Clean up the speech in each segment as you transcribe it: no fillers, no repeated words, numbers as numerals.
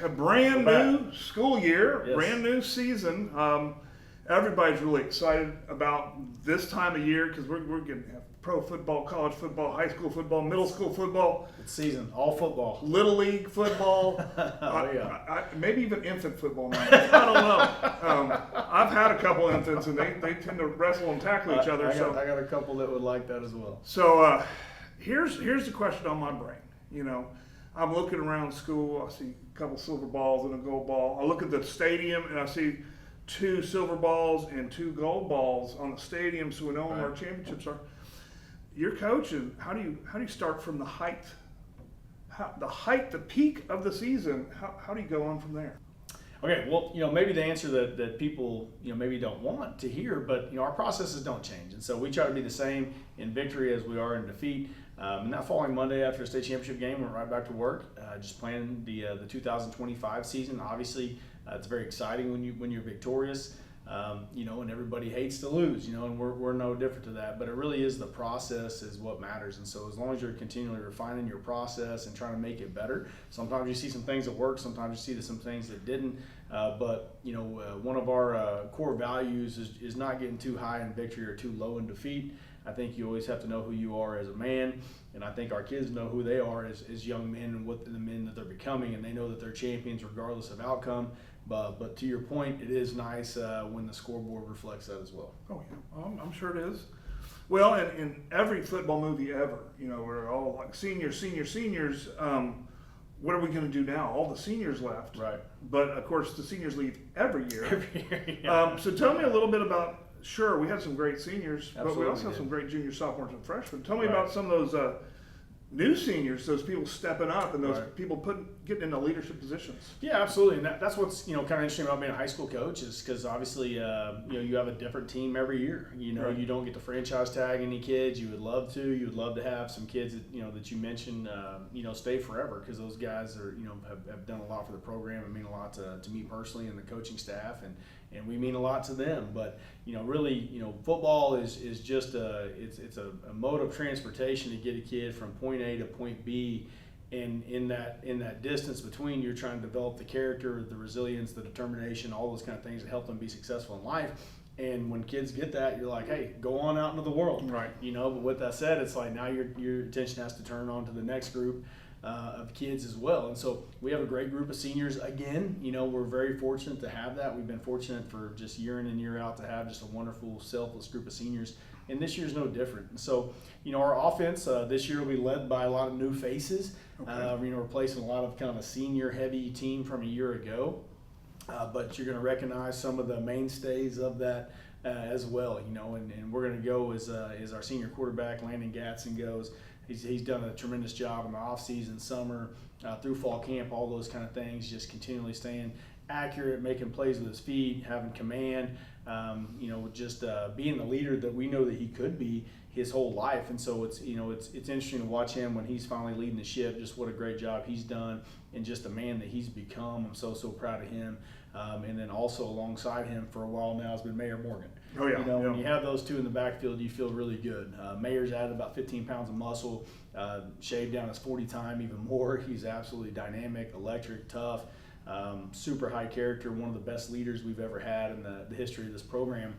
a brand new school year, Yes. brand new season. Everybody's really excited about this time of year because we're going to have pro football, college football, high school football, middle school football, It's season, all football. little league football, Oh, yeah. maybe even infant football now. I don't know. I've had a couple infants and they tend to wrestle and tackle each other. I got a couple that would like that as well. So here's the question on my brain. You know, I'm looking around school. I see a couple silver balls and a gold ball. I look at the stadium and I see 2 silver balls and 2 gold balls on the stadium, so we know where our championships are. You're coaching. How do you start from the height? The peak of the season. How do you go on from there? Okay, well, maybe the answer that people, maybe don't want to hear, but, our processes don't change. And so we try to be the same in victory as we are in defeat. And that following Monday after the state championship game, we went right back to work, just planning the 2025 season. Obviously, it's very exciting when you're victorious, and everybody hates to lose, and we're no different to that. But it really is the process is what matters. And so as long as you're continually refining your process and trying to make it better, sometimes you see some things that work, sometimes you see some things that didn't. But one of our core values is not getting too high in victory or too low in defeat. I think you always have to know who you are as a man, and I think our kids know who they are as young men and what the men that they're becoming, and they know that they're champions regardless of outcome. But to your point, it is nice when the scoreboard reflects that as well. Oh yeah, I'm sure it is. Well, in every football movie ever, we're all like seniors. What are we going to do now? All the seniors left. Right. But of course, the seniors leave every year. Every year, yeah. So tell me a little bit about. Sure, we had some great seniors, but we Absolutely also have did. some great juniors, sophomores, and freshmen. Tell me Right. about some of those new seniors, those people stepping up, and those Right. people getting into leadership positions. Yeah, absolutely, and that's what's kind of interesting about being a high school coach is because obviously you have a different team every year. Right. You don't get to franchise tag any kids. You would love to. You would love to have some kids that you mentioned stay forever because those guys are have done a lot for the program and mean a lot to me personally and the coaching staff and we mean a lot to them. But really football is just it's a mode of transportation to get a kid from point A to point B. And in that distance between, you're trying to develop the character, the resilience, the determination, all those kind of things that help them be successful in life. And when kids get that, you're like, hey, go on out into the world. Right. But with that said, it's like now your attention has to turn on to the next group of kids as well. And so we have a great group of seniors again. We're very fortunate to have that. We've been fortunate for just year in and year out to have just a wonderful, selfless group of seniors. And this year's no different. And so, our offense this year will be led by a lot of new faces. Okay. Replacing a lot of kind of a senior-heavy team from a year ago. But you're going to recognize some of the mainstays of that as well. And we're going to go as our senior quarterback, Landon Gatson, goes. He's done a tremendous job in the offseason, summer, through fall camp, all those kind of things, just continually staying accurate, making plays with his feet, having command, just being the leader that we know that he could be his whole life. And so it's interesting to watch him when he's finally leading the ship, just what a great job he's done and just the man that he's become. I'm so proud of him. And then also alongside him for a while now has been Mayor Morgan. Oh yeah. When you have those two in the backfield, you feel really good. Mayor's added about 15 pounds of muscle, shaved down his 40 time even more. He's absolutely dynamic, electric, tough, super high character, one of the best leaders we've ever had in the history of this program.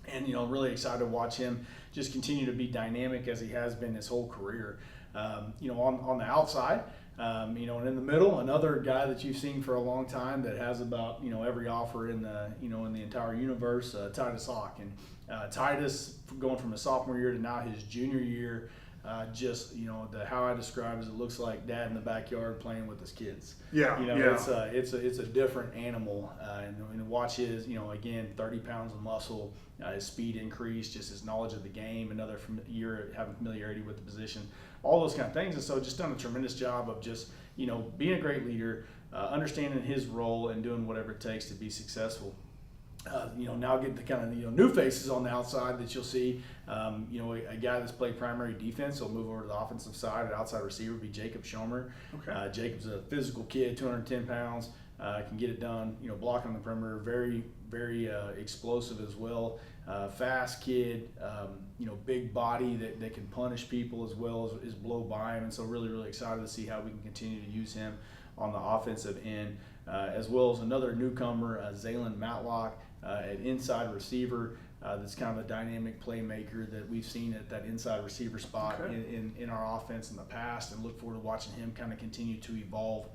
And, really excited to watch him just continue to be dynamic as he has been his whole career. On the outside, and in the middle, another guy that you've seen for a long time that has about, every offer in the, in the entire universe, Titus Hawk. And Titus, going from his sophomore year to now his junior year, how I describe it is it looks like dad in the backyard playing with his kids. Yeah. It's a different animal, and watch his, again, 30 pounds of muscle, his speed increase, just his knowledge of the game, another year having familiarity with the position, all those kind of things. And so just done a tremendous job of just, being a great leader, understanding his role and doing whatever it takes to be successful. Now get the kind of new faces on the outside that you'll see. A guy that's played primary defense will move over to the offensive side. An outside receiver would be Jacob Schomer. Okay. Jacob's a physical kid, 210 pounds, can get it done. Blocking on the perimeter, very, very explosive as well. Fast kid, big body that can punish people as well as blow by him. And so really, really excited to see how we can continue to use him on the offensive end, as well as another newcomer, Zaylen Matlock, an inside receiver. That's kind of a dynamic playmaker that we've seen at that inside receiver spot in our offense in the past, and look forward to watching him kind of continue to evolve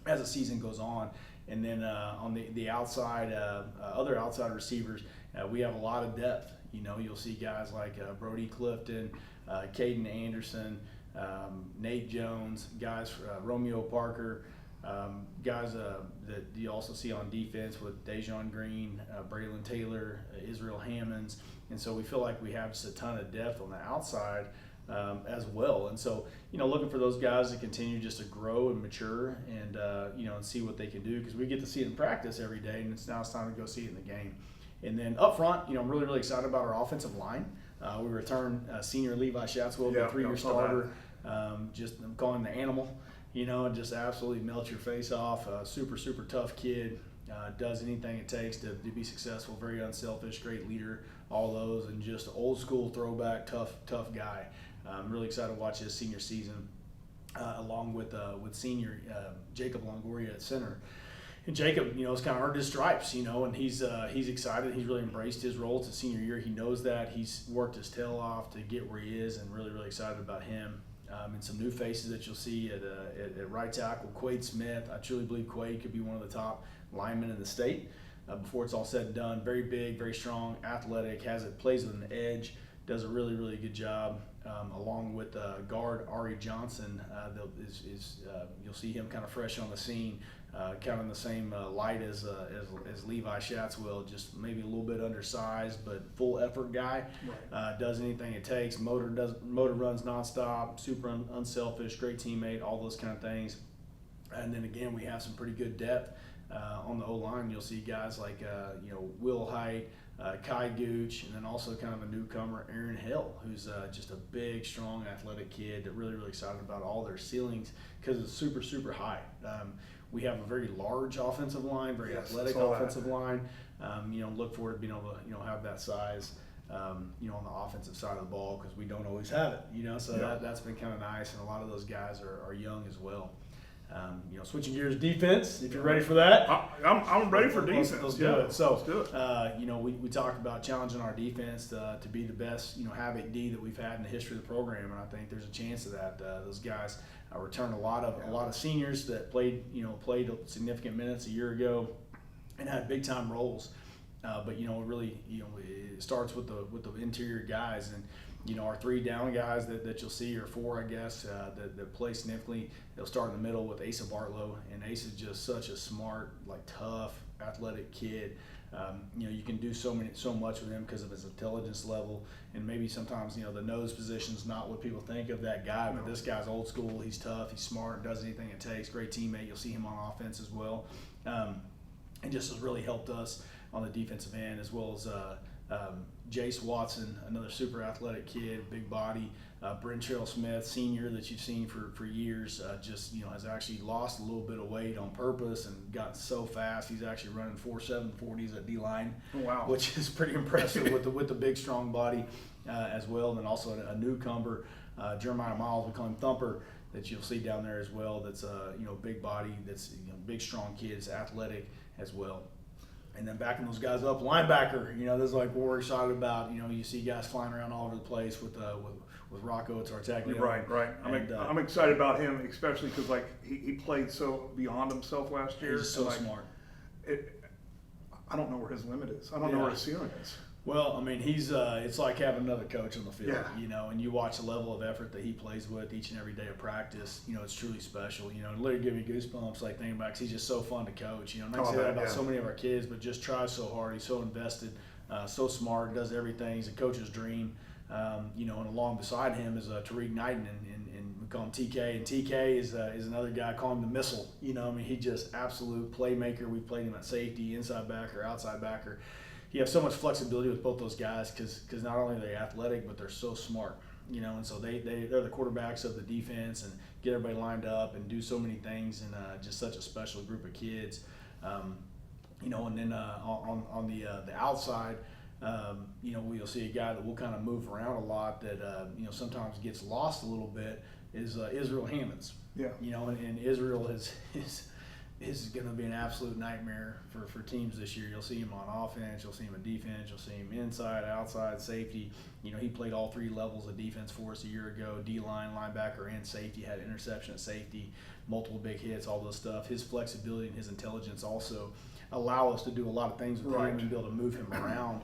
as the season goes on. And then on the outside, other outside receivers, we have a lot of depth. You know, you'll see guys like Brody Clifton, Caden Anderson, Nate Jones, guys, Romeo Parker, guys that you also see on defense with Dejon Green, Braylon Taylor, Israel Hammonds. And so we feel like we have just a ton of depth on the outside as well. And so, you know, looking for those guys to continue just to grow and mature and, you know, and see what they can do, because we get to see it in practice every day, and it's time to go see it in the game. And then up front, you know, I'm really, really excited about our offensive line. We return senior Levi Shatswell, the 3-year starter. Just I'm calling him the animal, you know, and just absolutely melt your face off. Super, super tough kid. Does anything it takes to be successful. Very unselfish, great leader, all those, and just old school throwback, tough guy. I'm really excited to watch his senior season, along with senior Jacob Longoria at center. And Jacob, you know, has kind of earned his stripes, you know, and he's excited. He's really embraced his role. It's his senior year. He knows that. He's worked his tail off to get where he is, and really, really excited about him. And some new faces that you'll see at right tackle, Quade Smith. I truly believe Quade could be one of the top linemen in the state before it's all said and done. Very big, very strong, athletic, plays with an edge, does a really, really good job. Along with guard Ari Johnson, you'll see him kind of fresh on the scene, kind of in the same light as Levi Shatswell, just maybe a little bit undersized, but full effort guy. Right. Does anything it takes. Motor runs nonstop. Super unselfish. Great teammate. All those kind of things. And then again, we have some pretty good depth on the O line. You'll see guys like you know, Will Height, Kai Gooch, and then also kind of a newcomer, Aaron Hill, who's just a big, strong, athletic kid that really, really excited about all their ceilings because it's super, super high. We have a very large offensive line, very athletic offensive line. You know, look forward to being able to, you know, have that size, you know, on the offensive side of the ball, because we don't always have it, you know, so that's been kind of nice, and a lot of those guys are young as well. You know, switching gears, defense, if you're ready for that. I'm ready for defense. Let's do it. So, let's do it. You know, we talked about challenging our defense to be the best, you know, Havoc D that we've had in the history of the program, and I think there's a chance of that. Those guys returned a lot of seniors that played significant minutes a year ago and had big time roles. But you know, really, you know, it starts with the interior guys, and you know, our 3 down guys that you'll see, or 4, I guess, that play significantly. They'll start in the middle with Asa Bartlow, and Asa is just such a smart, like tough, athletic kid. You know, you can do so much with him because of his intelligence level, and maybe sometimes, you know, the nose position's not what people think of that guy, but this guy's old school. He's tough, he's smart, does anything it takes. Great teammate. You'll see him on offense as well, and just has really helped us on the defensive end, as well as Jace Watson, another super athletic kid, big body. Brentrell Smith, senior, that you've seen for years, just, you know, has actually lost a little bit of weight on purpose and got so fast. He's actually running 4.7 40s at D-line, which is pretty impressive with the big, strong body as well. And then also a newcomer, Jeremiah Miles, we call him Thumper, that you'll see down there as well. That's you know, big body, that's, you know, big, strong kids, athletic as well. And then backing those guys up, linebacker, you know, this is like what we're excited about. You know, you see guys flying around all over the place with Rocco Tartaglia. Right. I'm excited about him, especially because, like, he played so beyond himself last year. He's so smart. I don't know where his limit is. I don't know where his ceiling is. Well, I mean, he's it's like having another coach on the field, you know, and you watch the level of effort that he plays with each and every day of practice. You know, it's truly special. You know, it literally gives me goosebumps, like, thinking back, 'cause he's just so fun to coach. You know, and I say that about so many of our kids, but just tries so hard. He's so invested, so smart, does everything. He's a coach's dream. You know, and along beside him is Tariq Knighton, and we call him TK. And TK is another guy, call him the missile. You know, I mean, he just absolute playmaker. We've played him at safety, inside backer, outside backer. You have so much flexibility with both those guys because not only are they athletic, but they're so smart, you know, and so they're the quarterbacks of the defense and get everybody lined up and do so many things, and just such a special group of kids, you know. And then on the outside, you know, we'll see a guy that will kind of move around a lot that you know, sometimes gets lost a little bit is Israel Hammonds. Yeah. You know, and Israel is going to be an absolute nightmare for teams this year. You'll see him on offense, you'll see him in defense, you'll see him inside, outside, safety. You know, he played all 3 levels of defense for us a year ago, D-line, linebacker, and safety, had interception at safety, multiple big hits, all those stuff. His flexibility and his intelligence also allow us to do a lot of things with him and be able to move him around.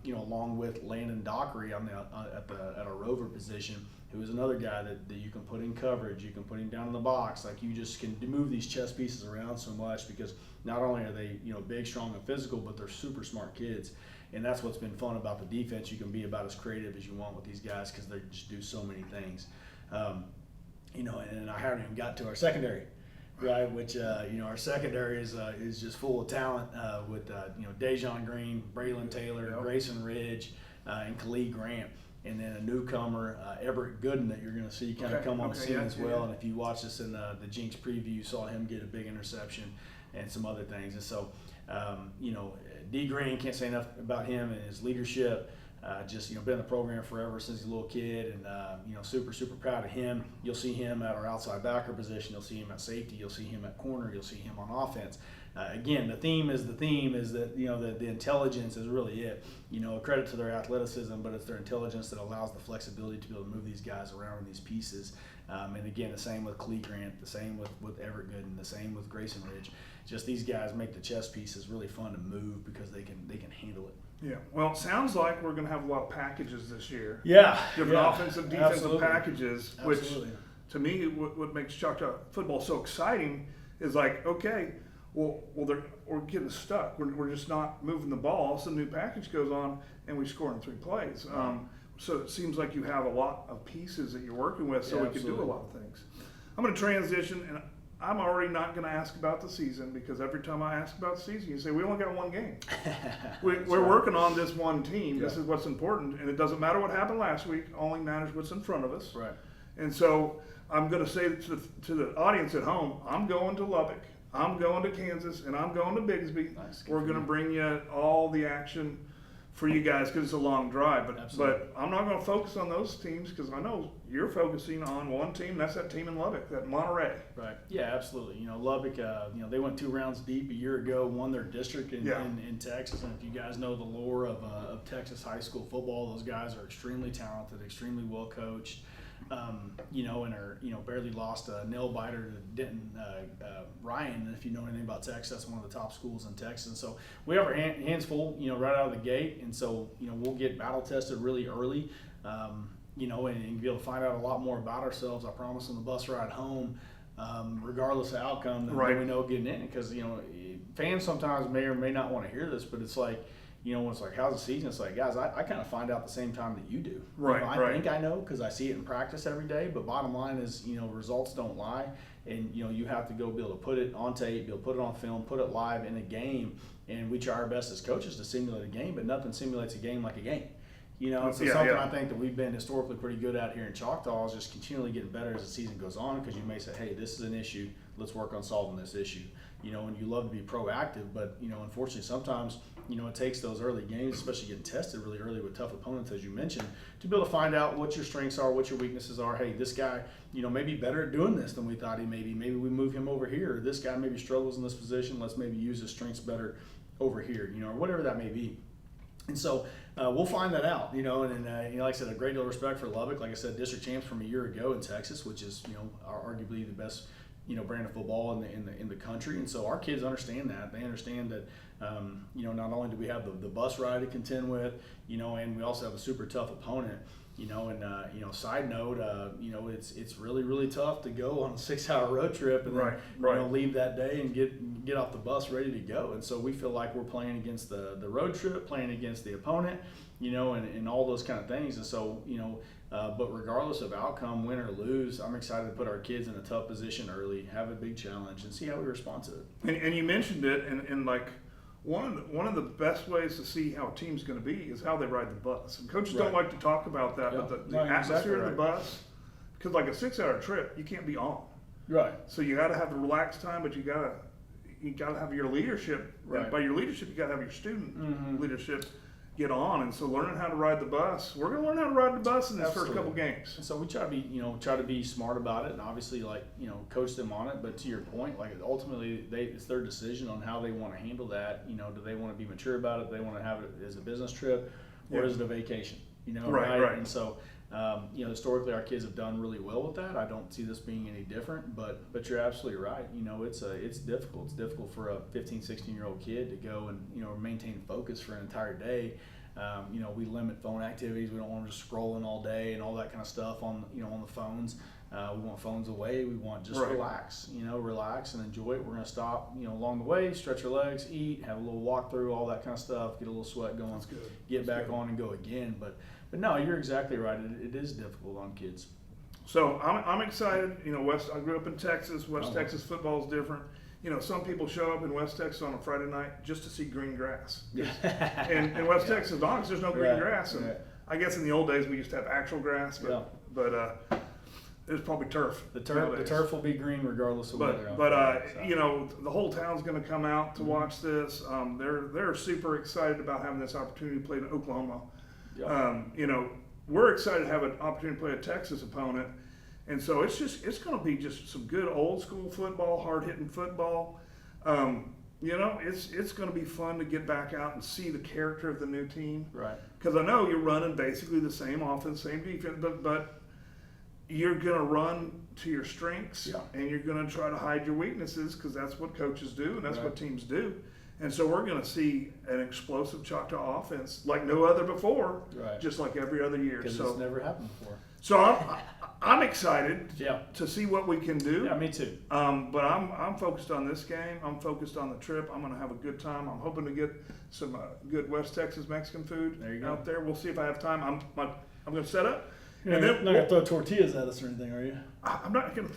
You know, along with Landon Dockery at a rover position, who is another guy that you can put in coverage, you can put him down in the box. Like, you just can move these chess pieces around so much, because not only are they, you know, big, strong, and physical, but they're super smart kids. And that's what's been fun about the defense. You can be about as creative as you want with these guys, because they just do so many things. You know, and I haven't even got to our secondary, right? Which you know, our secondary is just full of talent with you know, Dejon Green, Braylon Taylor, Grayson Ridge, and Khalid Grant. And then a newcomer, Everett Gooden, that you're going to see kind of come on the scene as well. And if you watch this in the Jinx preview, you saw him get a big interception and some other things. And so, you know, D. Green, can't say enough about him and his leadership. Just, you know, been in the program forever since he's a little kid, and you know, super proud of him. You'll see him at our outside backer position. You'll see him at safety. You'll see him at corner. You'll see him on offense. Again, the theme is that, you know, the intelligence is really it. You know, credit to their athleticism, but it's their intelligence that allows the flexibility to be able to move these guys around in these pieces. And again, the same with Khalid Grant, the same with Everett Gooden, the same with Grayson Ridge. Just these guys make the chess pieces really fun to move because they can handle it. Yeah. Well, it sounds like we're going to have a lot of packages this year. Yeah. Different offensive, defensive packages, which to me, what makes Choctaw football so exciting is like, okay, well, we're getting stuck. We're just not moving the ball. So the new package goes on, and we score in 3 plays. So it seems like you have a lot of pieces that you're working with, so we can do a lot of things. I'm going to transition, and I'm already not going to ask about the season, because every time I ask about the season, you say, we only got 1 game. We're working on this one team. Yeah. This is what's important, and it doesn't matter what happened last week. Only matters what's in front of us. Right. And so I'm going to say to the audience at home, I'm going to Lubbock, I'm going to Kansas, and I'm going to Bigsby. Nice. We're going to bring you all the action for you guys, because it's a long drive. But I'm not going to focus on those teams, because I know you're focusing on one team. That's that team in Lubbock, that Monterey. Right. Yeah, absolutely. You know, Lubbock, you know, they went 2 rounds deep a year ago, won their district in Texas. And if you guys know the lore of Texas high school football, those guys are extremely talented, extremely well coached. You know, and are, you know, barely lost a nail biter to Denton Ryan. And if you know anything about Texas, that's one of the top schools in Texas. And so we have our hands full, you know, right out of the gate. And so, you know, we'll get battle tested really early, you know, and be able to find out a lot more about ourselves, I promise, on the bus ride home, regardless of outcome that we know getting in. Because, you know, fans sometimes may or may not want to hear this, but it's like, you know, when it's like, how's the season? It's like, guys, I kind of find out the same time that you do. Right, you know, I think I know because I see it in practice every day. But bottom line is, you know, results don't lie. And, you know, you have to go be able to put it on tape, be able to put it on film, put it live in a game. And we try our best as coaches to simulate a game, but nothing simulates a game like a game. You know, so something I think that we've been historically pretty good at here in Choctaw is just continually getting better as the season goes on, because you may say, hey, this is an issue. Let's work on solving this issue. You know, and you love to be proactive, but, you know, unfortunately sometimes, you know, it takes those early games, especially getting tested really early with tough opponents, as you mentioned, to be able to find out what your strengths are, what your weaknesses are. Hey, this guy, you know, may be better at doing this than we thought he may be. Maybe we move him over here. Or this guy maybe struggles in this position. Let's maybe use his strengths better over here, you know, or whatever that may be. And so we'll find that out, you know, and you know, like I said, a great deal of respect for Lubbock. Like I said, district champs from a year ago in Texas, which is, you know, arguably the best, you know, brand of football in the country. And so our kids understand that. They understand that, you know, not only do we have the bus ride to contend with, you know, and we also have a super tough opponent, you know, and, you know, side note, you know, it's really tough to go on a 6-hour road trip and then, you know, leave that day and get off the bus ready to go. And so we feel like we're playing against the road trip, playing against the opponent, you know, and all those kind of things. And so, you know, but regardless of outcome, win or lose, I'm excited to put our kids in a tough position early, have a big challenge, and see how we respond to it. And you mentioned it, and like one of the best ways to see how a team's going to be is how they ride the bus. And coaches don't like to talk about that, but the atmosphere of the bus, because like a 6-hour trip, you can't be on. Right. So you got to have the relaxed time, but you got to have your leadership. Right. And by your leadership, you got to have your student leadership. get on. And so learning how to ride the bus, we're going to learn how to ride the bus in these first couple Absolutely. games. And so we try to be smart about it, and obviously, like, coach them on it. But to your point, like, ultimately, it's their decision on how they want to handle that. Do they want to be mature about it? Do they want to have it as a business trip, or Yeah. is it a vacation? Right. And so, historically, our kids have done really well with that. I don't see this being any different. But you're absolutely right. It's difficult. It's difficult for a 15, 16-year-old kid to go and maintain focus for an entire day. We limit phone activities. We don't want them just scrolling all day and all that kind of stuff on the phones. We want phones away. We want just Right. relax and enjoy it. We're going to stop, along the way, stretch your legs, eat, have a little walk through, all that kind of stuff, get a little sweat going, That's good. get That's back good. on and go again. But no, you're exactly right. It is difficult on kids. So I'm excited. I grew up in Texas. West Oh. Texas football is different. Some people show up in West Texas on a Friday night just to see green grass. And in West Texas, as long as there's no green Right, grass. And right. I guess in the old days we used to have actual grass, Yeah. but it was probably turf. The turf nowadays. will be green regardless of weather. The whole town's going to come out to watch this. They're super excited about having this opportunity to play in Oklahoma. Yeah. We're excited to have an opportunity to play a Texas opponent, and so it's going to be just some good old school football, hard hitting football. It's going to be fun to get back out and see the character of the new team. Right. Because I know you're running basically the same offense, same defense, but you're going to run to your strengths, Yeah. and you're going to try to hide your weaknesses, because that's what coaches do and that's Right. what teams do. And so we're going to see an explosive Choctaw offense like no other before, Right. just like every other year. Because So, it's never happened before. so I'm excited Yeah. to see what we can do. Yeah, me too. But I'm focused on this game. I'm focused on the trip. I'm going to have a good time. I'm hoping to get some good West Texas Mexican food There you go. out there. We'll see if I have time. I'm going to set up, You're and not then gonna throw tortillas at us or anything, are you? I'm not going to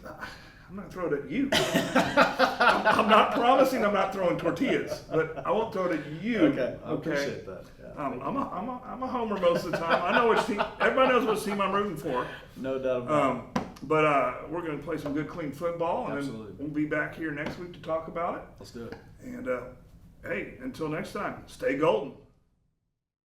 throw it at you. I'm not promising I'm not throwing tortillas, but I won't throw it at you. Okay, I appreciate that. Yeah, I'm a homer most of the time. I know which team. Everybody knows which team I'm rooting for. no doubt about it. But we're going to play some good, clean football, and Absolutely. then we'll be back here next week to talk about it. Let's do it. And hey, until next time, stay golden.